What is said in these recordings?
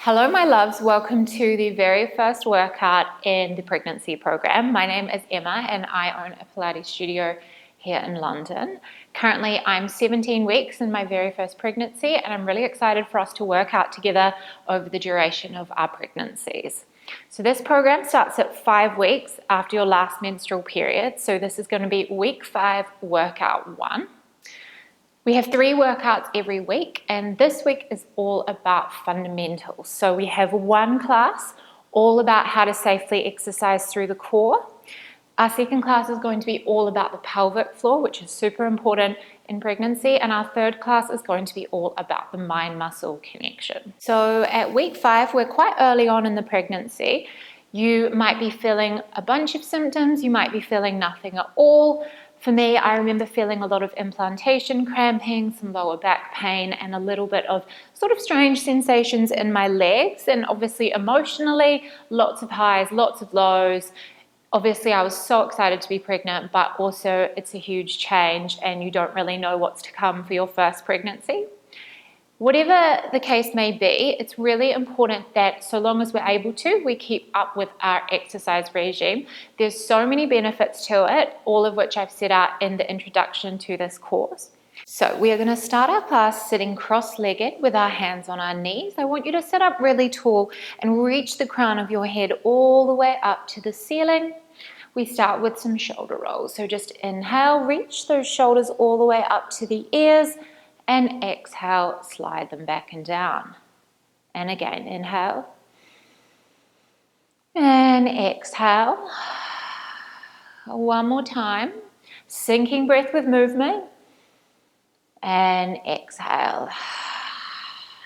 Hello, my loves. Welcome to the very first workout in the pregnancy program. My name is Emma and I own a Pilates studio here in London. Currently, I'm 17 weeks in my very first pregnancy and I'm really excited for us to work out together over the duration of our pregnancies. So this program starts at 5 weeks after your last menstrual period. So this is going to be week 5, workout 1. We have 3 workouts every week, and this week is all about fundamentals. So we have one class all about how to safely exercise through the core. Our second class is going to be all about the pelvic floor, which is super important in pregnancy, and our third class is going to be all about the mind-muscle connection. So at week 5, we're quite early on in the pregnancy. You might be feeling a bunch of symptoms, you might be feeling nothing at all. For me, I remember feeling a lot of implantation cramping, some lower back pain, and a little bit of sort of strange sensations in my legs. And obviously emotionally, lots of highs, lots of lows. Obviously, I was so excited to be pregnant, but also it's a huge change and you don't really know what's to come for your first pregnancy. Whatever the case may be, it's really important that so long as we're able to, we keep up with our exercise regime. There's so many benefits to it, all of which I've set out in the introduction to this course. So we are going to start our class sitting cross-legged with our hands on our knees. I want you to sit up really tall and reach the crown of your head all the way up to the ceiling. We start with some shoulder rolls. So just inhale, reach those shoulders all the way up to the ears. And exhale, slide them back and down. And again, inhale. And exhale. One more time. Sinking breath with movement. And exhale.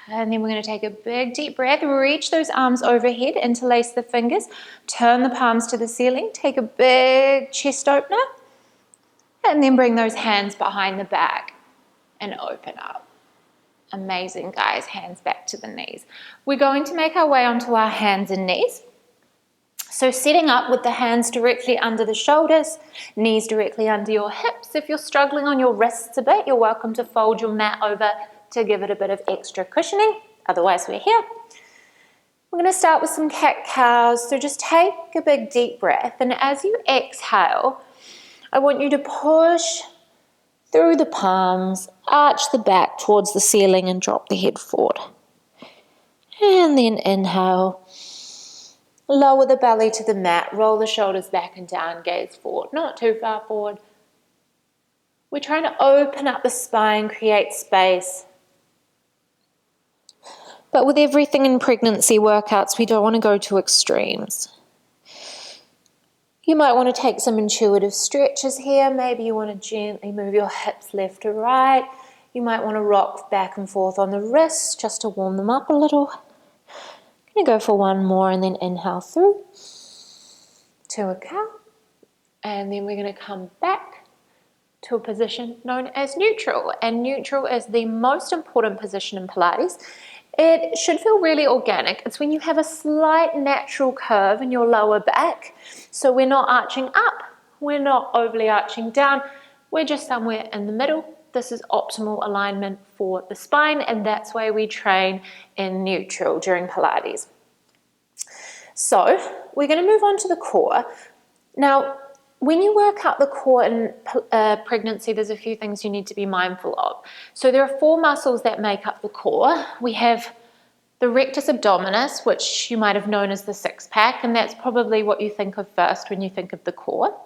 And then we're going to take a big deep breath. Reach those arms overhead, interlace the fingers. Turn the palms to the ceiling. Take a big chest opener. And then bring those hands behind the back. And open up. Amazing, guys. Hands back to the knees. We're going to make our way onto our hands and knees. So sitting up with the hands directly under the shoulders, knees directly under your hips. If you're struggling on your wrists a bit, you're welcome to fold your mat over to give it a bit of extra cushioning. Otherwise, we're here. We're going to start with some cat-cows. So just take a big deep breath. And as you exhale, I want you to push through the palms, arch the back towards the ceiling and drop the head forward. And then inhale, lower the belly to the mat, roll the shoulders back and down, gaze forward, not too far forward. We're trying to open up the spine, create space. But with everything in pregnancy workouts, we don't want to go to extremes. You might want to take some intuitive stretches here. Maybe you want to gently move your hips left to right. You might want to rock back and forth on the wrists just to warm them up a little. I'm going to go for one more and then inhale through to a cow. And then we're going to come back to a position known as neutral. And neutral is the most important position in Pilates. It should feel really organic. It's when you have a slight natural curve in your lower back. So we're not arching up, we're not overly arching down, we're just somewhere in the middle. This is optimal alignment for the spine, and that's why we train in neutral during Pilates. So we're going to move on to the core. Now, when you work out the core in pregnancy, there's a few things you need to be mindful of. So there are 4 muscles that make up the core. We have the rectus abdominis, which you might have known as the six-pack, and that's probably what you think of first when you think of the core.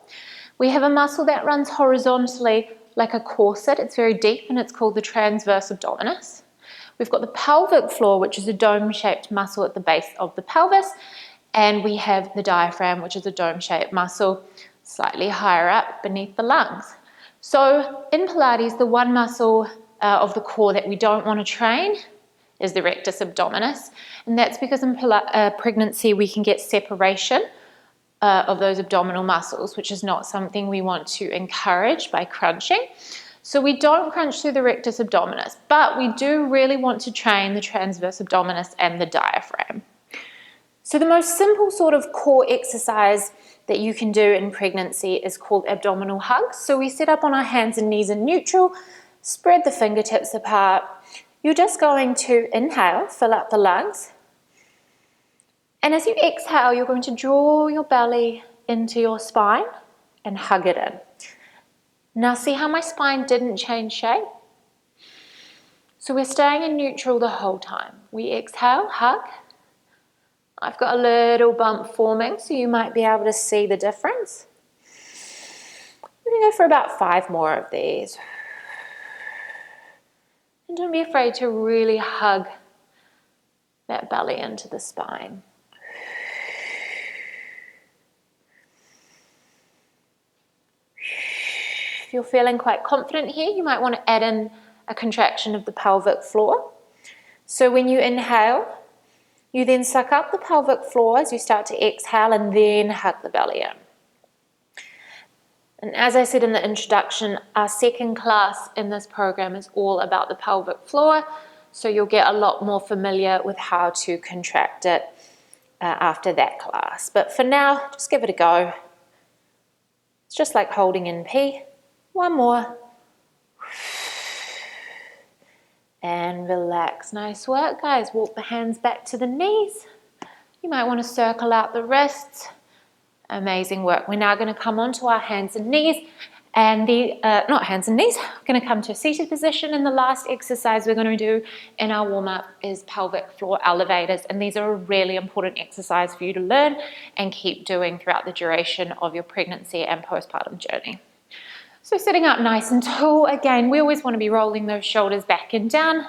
We have a muscle that runs horizontally like a corset. It's very deep, and it's called the transverse abdominis. We've got the pelvic floor, which is a dome-shaped muscle at the base of the pelvis, and we have the diaphragm, which is a dome-shaped muscle slightly higher up beneath the lungs. So in Pilates, the one muscle of the core that we don't want to train is the rectus abdominis, and that's because in pregnancy we can get separation of those abdominal muscles, which is not something we want to encourage by crunching. So we don't crunch through the rectus abdominis, but we do really want to train the transverse abdominis and the diaphragm. So the most simple sort of core exercise that you can do in pregnancy is called abdominal hugs. So we sit up on our hands and knees in neutral, spread the fingertips apart. You're just going to inhale, fill up the lungs, And as you exhale, you're going to draw your belly into your spine and hug it in. Now see how my spine didn't change shape? So we're staying in neutral the whole time. We exhale, hug. I've got a little bump forming, so you might be able to see the difference. We're going to go for about 5 more of these. And don't be afraid to really hug that belly into the spine. If you're feeling quite confident here, you might want to add in a contraction of the pelvic floor. So when you inhale, you then suck up the pelvic floor as you start to exhale and then hug the belly in. And as I said in the introduction, our second class in this program is all about the pelvic floor, so you'll get a lot more familiar with how to contract it after that class. But for now, just give it a go. It's just like holding in P. 1 more. And relax. Nice work, guys. Walk the hands back to the knees. You might want to circle out the wrists. Amazing work. We're now going to come onto our hands and knees, and not hands and knees, we're going to come to a seated position, and the last exercise we're going to do in our warm-up is pelvic floor elevators, and these are a really important exercise for you to learn and keep doing throughout the duration of your pregnancy and postpartum journey. So sitting up nice and tall, again, we always want to be rolling those shoulders back and down.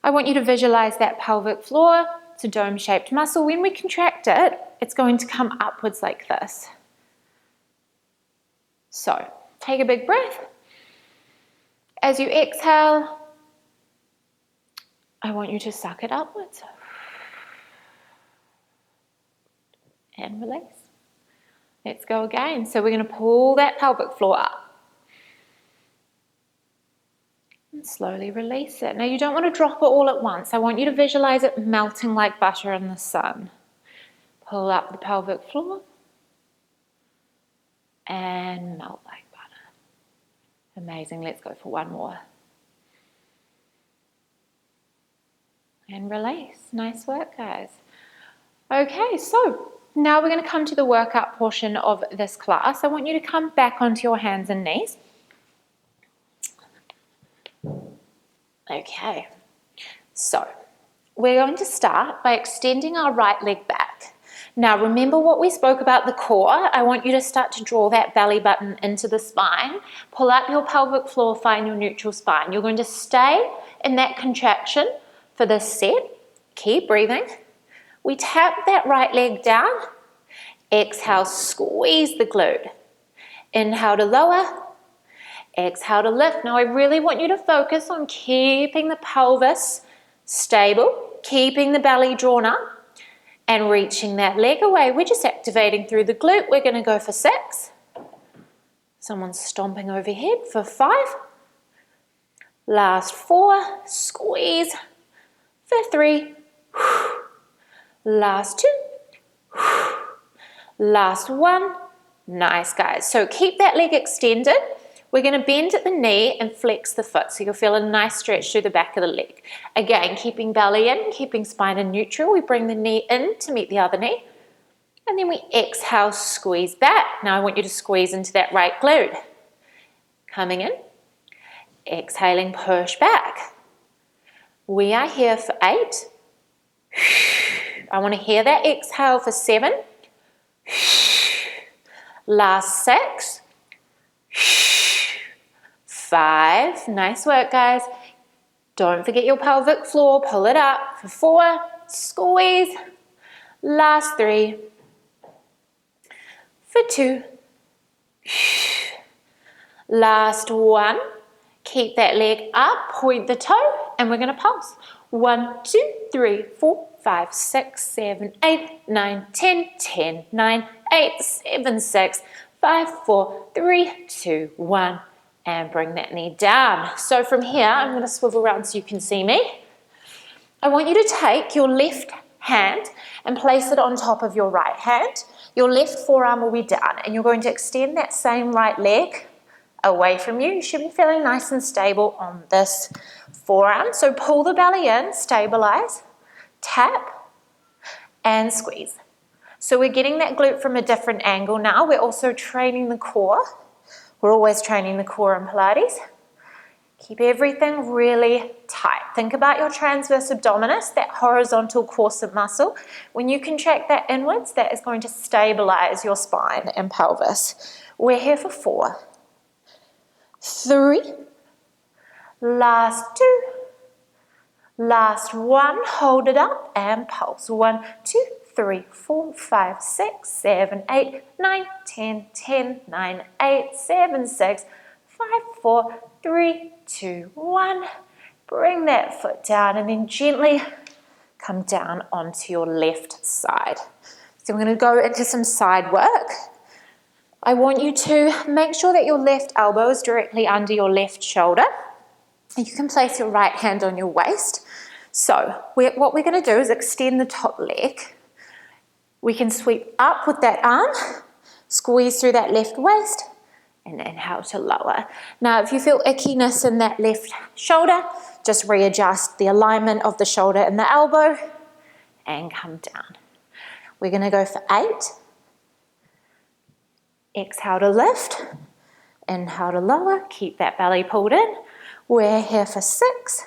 I want you to visualize that pelvic floor. It's a dome-shaped muscle. When we contract it, it's going to come upwards like this. So, take a big breath. As you exhale, I want you to suck it upwards. And release. Let's go again. So we're going to pull that pelvic floor up. And slowly release it. Now you don't want to drop it all at once. I want you to visualize it melting like butter in the sun. Pull up the pelvic floor and melt like butter. Amazing. Let's go for 1 more. And release. Nice work, guys. Okay, so now we're going to come to the workout portion of this class. I want you to come back onto your hands and knees. Okay, so we're going to start by extending our right leg back. Now remember what we spoke about the core. I want you to start to draw that belly button into the spine. Pull up your pelvic floor, find your neutral spine. You're going to stay in that contraction for this set. Keep breathing. We tap that right leg down. Exhale, squeeze the glute. Inhale to lower. Exhale to lift. Now I really want you to focus on keeping the pelvis stable, keeping the belly drawn up, and reaching that leg away. We're just activating through the glute. We're going to go for 6. Someone's stomping overhead for 5. Last 4. Squeeze. For 3. Last 2. Last 1. Nice, guys. So keep that leg extended. We're going to bend at the knee and flex the foot, so you'll feel a nice stretch through the back of the leg. Again, keeping belly in, keeping spine in neutral. We bring the knee in to meet the other knee. And then we exhale, squeeze back. Now I want you to squeeze into that right glute. Coming in. Exhaling, push back. We are here for 8. I want to hear that exhale for 7. Last 6. 5, nice work, guys. Don't forget your pelvic floor, pull it up for 4, squeeze. Last 3, for 2, last 1. Keep that leg up, point the toe, and we're going to pulse. 1, 2, 3, 4, 5, 6, 7, 8, 9, 10, 10, 9, 8, 7, 6, 5, 4, 3, 2, 1. And bring that knee down. So from here, I'm going to swivel around so you can see me. I want you to take your left hand and place it on top of your right hand. Your left forearm will be down, and you're going to extend that same right leg away from you. You should be feeling nice and stable on this forearm. So pull the belly in, stabilize, tap, and squeeze. So we're getting that glute from a different angle now. We're also training the core. We're always training the core in Pilates. Keep everything really tight. Think about your transverse abdominis, that horizontal corset muscle. When you contract that inwards, that is going to stabilize your spine and pelvis. We're here for 4, 3, last 2, last 1, hold it up and pulse. 1, 2, 3, 4, 5, 6, 7, 8, 9, 10, 10, 9, 8, 7, 6, 5, 4, 3, 2, 1. Bring that foot down and then gently come down onto your left side. So we're going to go into some side work. I want you to make sure that your left elbow is directly under your left shoulder. You can place your right hand on your waist. So what we're going to do is extend the top leg. We can sweep up with that arm, squeeze through that left waist, and inhale to lower. Now, if you feel ickiness in that left shoulder, just readjust the alignment of the shoulder and the elbow and come down. We're going to go for 8. Exhale to lift, inhale to lower, keep that belly pulled in. We're here for 6,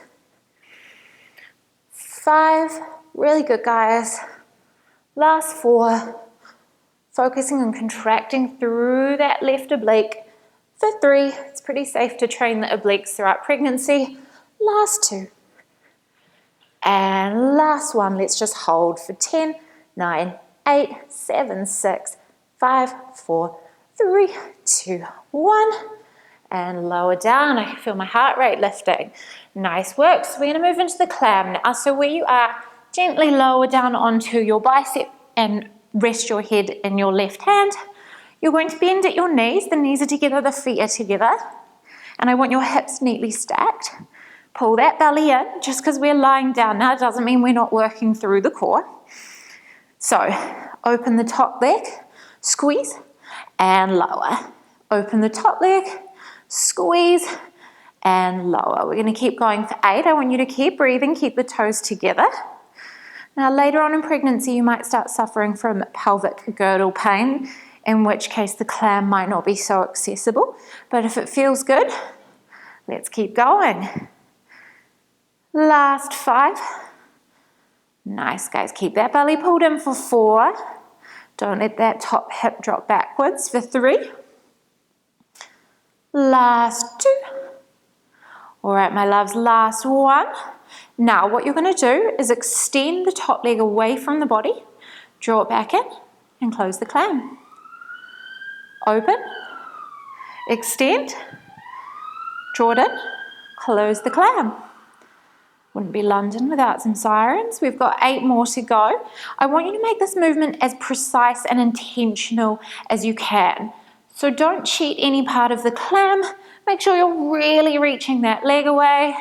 5, really good guys. Last 4, focusing on contracting through that left oblique. For 3, it's pretty safe to train the obliques throughout pregnancy. Last 2. And last 1, let's just hold for 10, 9, 8, 7, 6, 5, 4, 3, 2, 1. And lower down. I can feel my heart rate lifting. Nice work. So we're going to move into the clam now. So where you are, gently lower down onto your bicep and rest your head in your left hand. You're going to bend at your knees. The knees are together, the feet are together. And I want your hips neatly stacked. Pull that belly in. Just because we're lying down now doesn't mean we're not working through the core. So open the top leg, squeeze, and lower. Open the top leg, squeeze, and lower. We're going to keep going for 8. I want you to keep breathing, keep the toes together. Now later on in pregnancy, you might start suffering from pelvic girdle pain, in which case the clam might not be so accessible. But if it feels good, let's keep going. Last 5. Nice, guys. Keep that belly pulled in for 4. Don't let that top hip drop backwards for 3. Last 2. All right, my loves, last 1. Now, what you're going to do is extend the top leg away from the body, draw it back in, and close the clam. Open, extend, draw it in, close the clam. Wouldn't be London without some sirens. We've got 8 more to go. I want you to make this movement as precise and intentional as you can. So don't cheat any part of the clam. Make sure you're really reaching that leg away.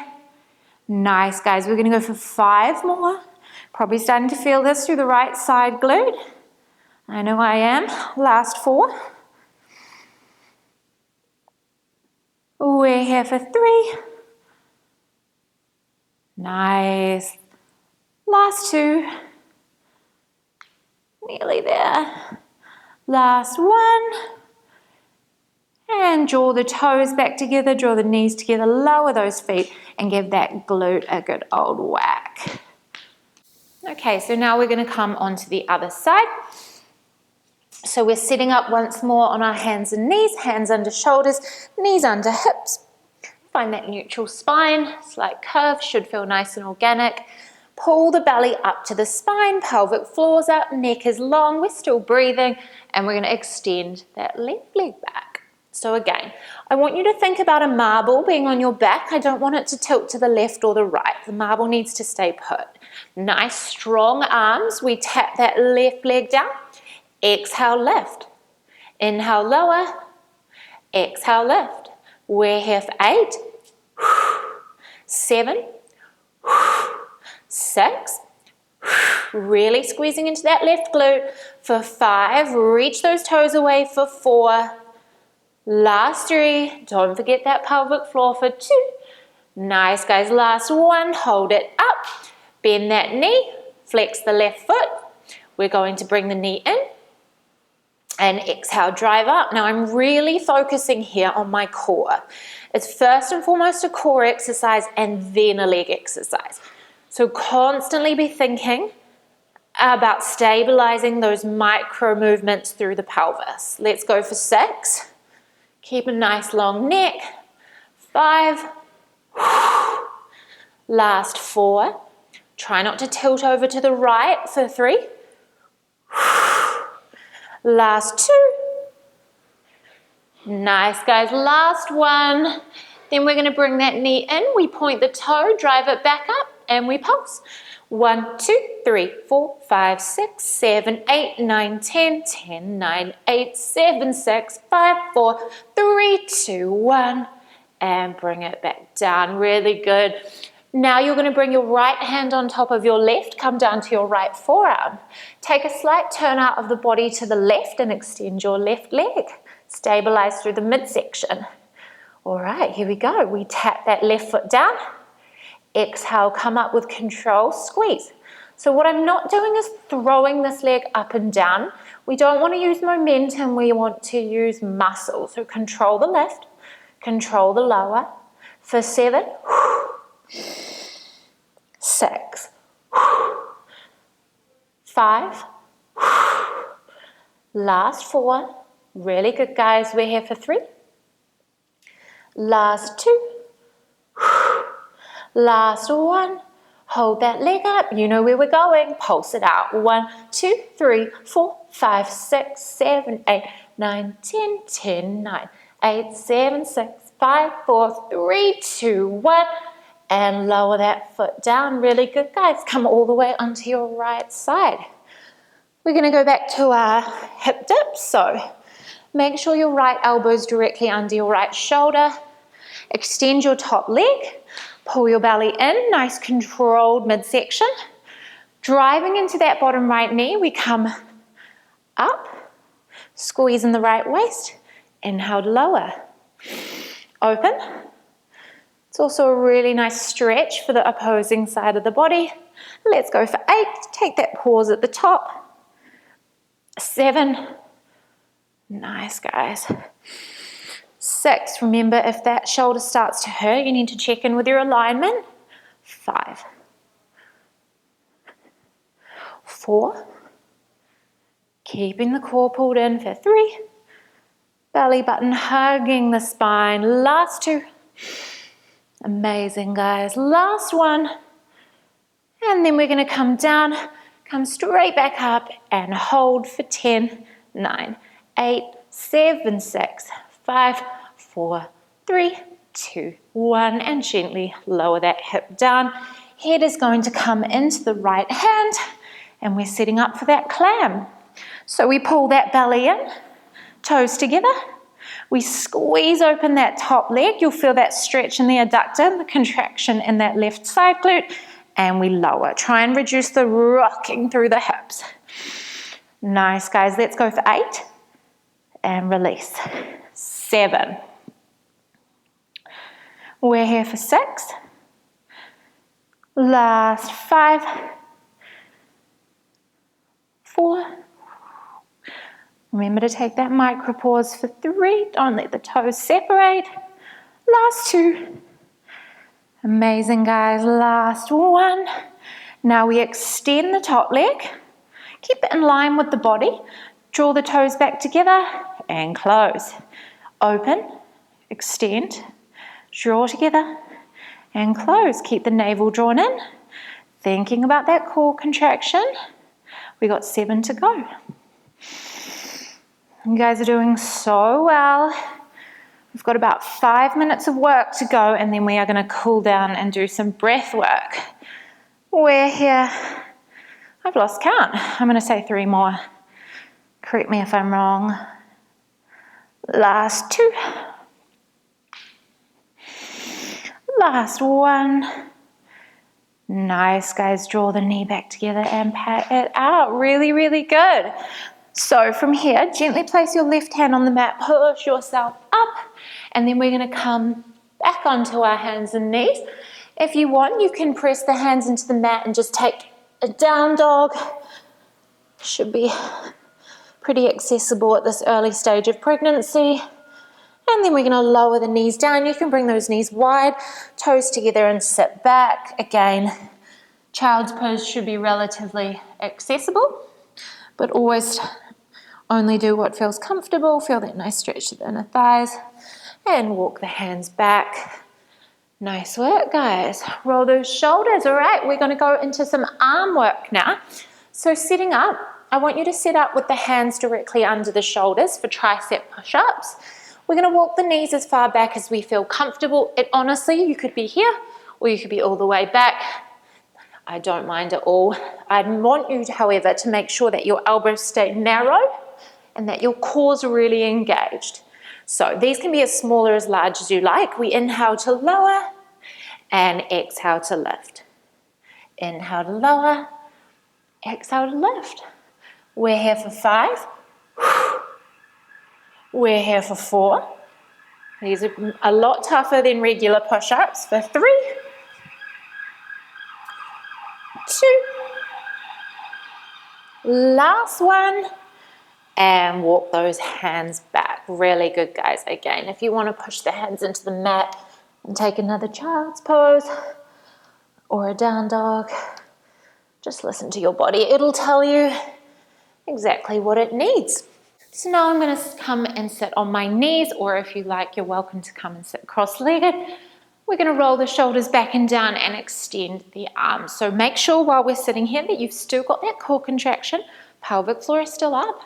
Nice, guys. We're going to go for 5 more. Probably starting to feel this through the right side glute. I know I am. Last 4. We're here for 3. Nice. Last 2. Nearly there. Last 1. And draw the toes back together, draw the knees together, lower those feet, and give that glute a good old whack. Okay, so now we're going to come onto the other side. So we're sitting up once more on our hands and knees, hands under shoulders, knees under hips. Find that neutral spine, slight curve, should feel nice and organic. Pull the belly up to the spine, pelvic floor's up, neck is long, we're still breathing, and we're going to extend that left leg back. So again, I want you to think about a marble being on your back. I don't want it to tilt to the left or the right. The marble needs to stay put. Nice strong arms. We tap that left leg down. Exhale, lift. Inhale, lower. Exhale, lift. We're here for 8, 7, 6. Really squeezing into that left glute for 5. Reach those toes away for 4. Last 3, don't forget that pelvic floor for 2. Nice, guys. Last 1, hold it up. Bend that knee, flex the left foot. We're going to bring the knee in and exhale, drive up. Now I'm really focusing here on my core. It's first and foremost a core exercise and then a leg exercise. So constantly be thinking about stabilizing those micro movements through the pelvis. Let's go for 6. Keep a nice long neck. 5. Last 4. Try not to tilt over to the right for 3. Last 2. Nice, guys. Last 1. Then we're going to bring that knee in. We point the toe, drive it back up, and we pulse. 1, 2, 3, 4, 5, 6, 7, 8, 9, 10, 10, 9, 8, 7, 6, 5, 4, 3, 2, 1. And bring it back down. Really good. Now you're going to bring your right hand on top of your left, come down to your right forearm. Take a slight turn out of the body to the left and extend your left leg. Stabilize through the midsection. All right, here we go. We tap that left foot down. Exhale, come up with control, squeeze. So what I'm not doing is throwing this leg up and down. We don't want to use momentum, we want to use muscle. So control the left, control the lower. For 7, 6, 5, last 4, really good guys, we're here for 3, last 2, last 1, hold that leg up, you know where we're going, pulse it out, 1, 2, 3, 4, 5, 6, 7, 8, 9, 10, 10, 9, 8, 7, 6, 5, 4, 3, 2, 1, and lower that foot down. Really good, guys. Come all the way onto your right side. We're going to go back to our hip dips. So make sure your right elbow is directly under your right shoulder. Extend your top leg. Pull your belly in. Nice controlled midsection. Driving into that bottom right knee, we come up. Squeeze in the right waist. Inhale to lower. Open. It's also a really nice stretch for the opposing side of the body. Let's go for 8. Take that pause at the top. 7. Nice, guys. 6. Remember, if that shoulder starts to hurt, you need to check in with your alignment. 5. 4. Keeping the core pulled in for 3. Belly button hugging the spine. Last 2. Amazing, guys. Last 1. And then we're going to come down, come straight back up and hold for 10, 9, 8, 7, 6, 5, 4, 3, 2, 1. And gently lower that hip down. Head is going to come into the right hand and we're setting up for that clam. So we pull that belly in, toes together. We squeeze open that top leg. You'll feel that stretch in the adductor, the contraction in that left side glute, and we lower. Try and reduce the rocking through the hips. Nice, guys. Let's go for 8 and release. 7. We're here for 6. Last 5. 4. Remember to take that micro pause for 3. Don't let the toes separate. Last 2. Amazing, guys. Last 1. Now we extend the top leg. Keep it in line with the body. Draw the toes back together and close. Open, extend, draw together and close. Keep the navel drawn in. Thinking about that core contraction. We got 7 to go. You guys are doing so well. We've got about 5 minutes of work to go and then we are going to cool down and do some breath work. We're here. I've lost count. I'm going to say 3 more. Correct me if I'm wrong. Last 2. Last 1. Nice, guys. Draw the knee back together and pat it out. Really, really good. So from here, gently place your left hand on the mat, push yourself up, and then we're going to come back onto our hands and knees. If you want, you can press the hands into the mat and just take a down dog. Should be pretty accessible at this early stage of pregnancy. And then we're going to lower the knees down. You can bring those knees wide, toes together and sit back. Again, child's pose should be relatively accessible, but always only do what feels comfortable. Feel that nice stretch to the inner thighs and walk the hands back. Nice work, guys. Roll those shoulders. All right, we're going to go into some arm work now. So setting up, I want you to set up with the hands directly under the shoulders for tricep push-ups. We're going to walk the knees as far back as we feel comfortable. It honestly, you could be here or you could be all the way back. I don't mind at all. I want you, however, to make sure that your elbows stay narrow and that your core's really engaged. So these can be as small or as large as you like. We inhale to lower and exhale to lift. Inhale to lower, exhale to lift. We're here for 5. We're here for 4. These are a lot tougher than regular push-ups. For 3, 2, last one, and walk those hands back. Really good, guys. Again, if you want to push the hands into the mat and take another child's pose or a down dog, just listen to your body. It'll tell you exactly what it needs. So now I'm going to come and sit on my knees, or if you like, you're welcome to come and sit cross-legged. We're going to roll the shoulders back and down and extend the arms. So make sure while we're sitting here that you've still got that core contraction. Pelvic floor is still up.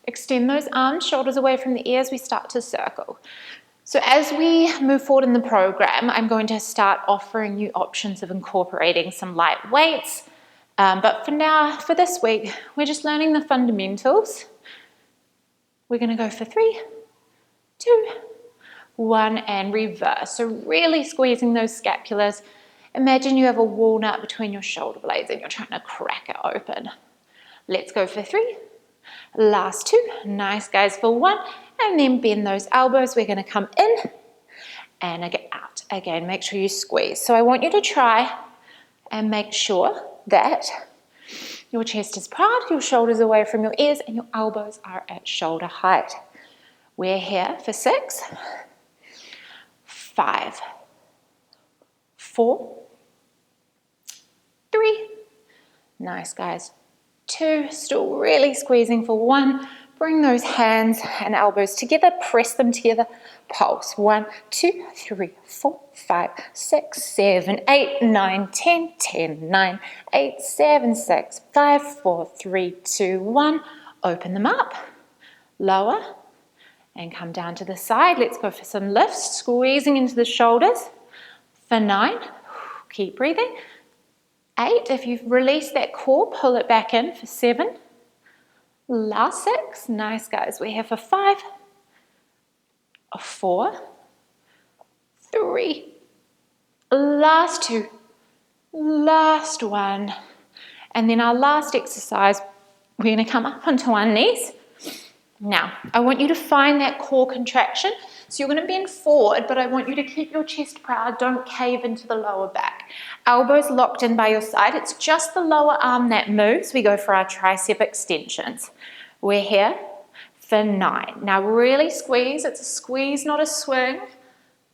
Extend those arms, shoulders away from the ears. We start to circle. So as we move forward in the program, I'm going to start offering you options of incorporating some light weights. But for now, for this week, we're just learning the fundamentals. We're going to go for 3, 2, 1, and reverse. So really squeezing those scapulars. Imagine you have a walnut between your shoulder blades and you're trying to crack it open. Let's go for 3. Last 2. Nice, guys, for 1. And then bend those elbows. We're going to come in and out. Again, make sure you squeeze. So I want you to try and make sure that your chest is proud, your shoulders away from your ears, and your elbows are at shoulder height. We're here for 6, 5, 4, 3. Nice, guys. 2, still really squeezing for 1. Bring those hands and elbows together, press them together, pulse. 1, 2, 3, 4, 5, 6, 7, 8, 9, 10, 10, 9, 8, 7, 6, 5, 4, 3, 2, 1. Open them up, lower, and come down to the side. Let's go for some lifts, squeezing into the shoulders. For 9, keep breathing. 8, if you've released that core, pull it back in. For 7, last 6, nice, guys. We're here for 5, 4, 3, last 2, last 1. And then our last exercise, we're going to come up onto our knees. Now, I want you to find that core contraction. So you're going to bend forward, but I want you to keep your chest proud. Don't cave into the lower back. Elbows locked in by your side. It's just the lower arm that moves. We go for our tricep extensions. We're here for 9. Now really squeeze. It's a squeeze, not a swing.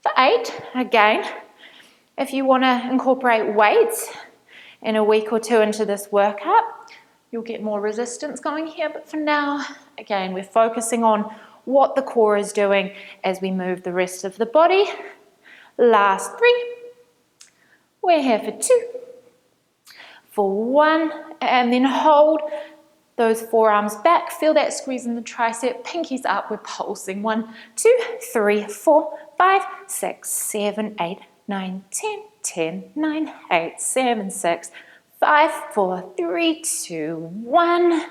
For 8, again, if you want to incorporate weights in a week or 2 into this workout, you'll get more resistance going here. But for now, again, we're focusing on what the core is doing as we move the rest of the body. Last 3. We're here for 2, for 1, and then hold those forearms back. Feel that squeeze in the tricep, pinkies up. We're pulsing. 1, 2, 3, 4, 5, 6, 7, 8, 9, 10, 10, 9, 8, 7, 6, 5, 4, 3, 2, 1.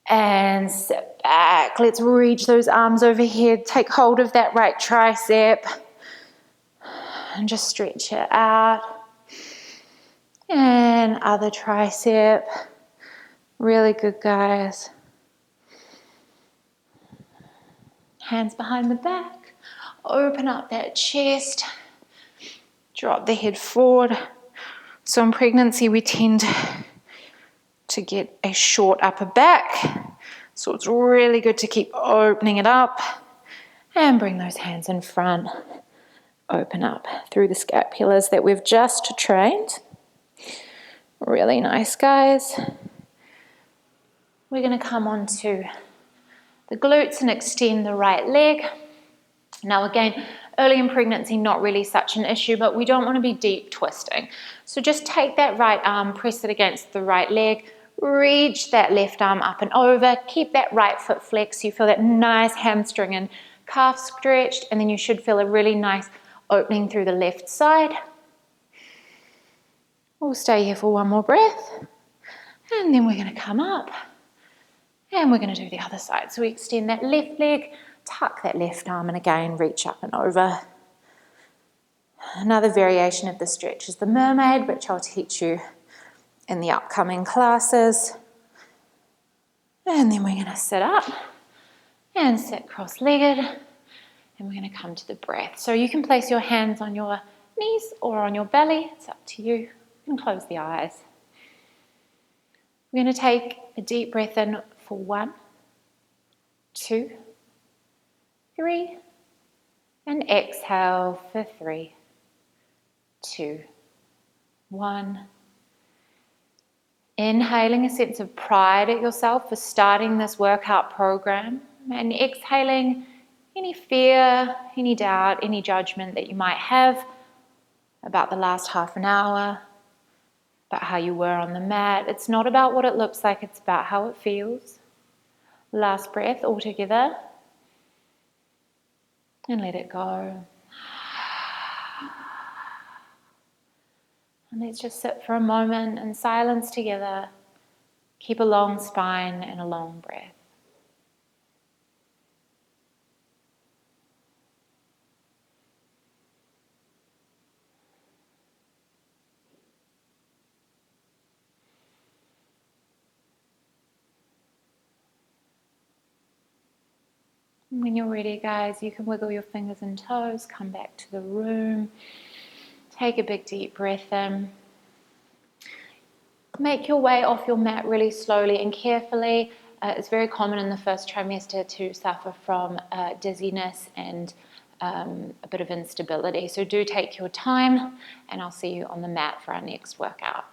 And sit back. Let's reach those arms overhead. Take hold of that right tricep. And just stretch it out. And other tricep. Really good, guys. Hands behind the back. Open up that chest. Drop the head forward. So in pregnancy, we tend to get a short upper back. So it's really good to keep opening it up and bring those hands in front. Open up through the scapulars that we've just trained. Really nice, guys. We're going to come onto the glutes and extend the right leg. Now again, early in pregnancy, not really such an issue, but we don't want to be deep twisting. So just take that right arm, press it against the right leg, reach that left arm up and over, keep that right foot flexed. You feel that nice hamstring and calf stretched, and then you should feel a really nice opening through the left side. We'll stay here for one more breath, and then we're going to come up, and we're going to do the other side. So we extend that left leg, tuck that left arm, and again, reach up and over. Another variation of the stretch is the mermaid, which I'll teach you in the upcoming classes. And then we're going to sit up and sit cross-legged, and we're going to come to the breath. So you can place your hands on your knees or on your belly. It's up to you. And close the eyes. We're going to take a deep breath in for 1, 2, 3, and exhale for 3, 2, 1. Inhaling a sense of pride at yourself for starting this workout program, and exhaling any fear, any doubt, any judgment that you might have about the last half an hour, about how you were on the mat. It's not about what it looks like, it's about how it feels. Last breath all together. And let it go. And let's just sit for a moment in silence together. Keep a long spine and a long breath. When you're ready, guys, you can wiggle your fingers and toes, come back to the room, take a big deep breath in. Make your way off your mat really slowly and carefully. It's very common in the first trimester to suffer from dizziness and a bit of instability. So do take your time, and I'll see you on the mat for our next workout.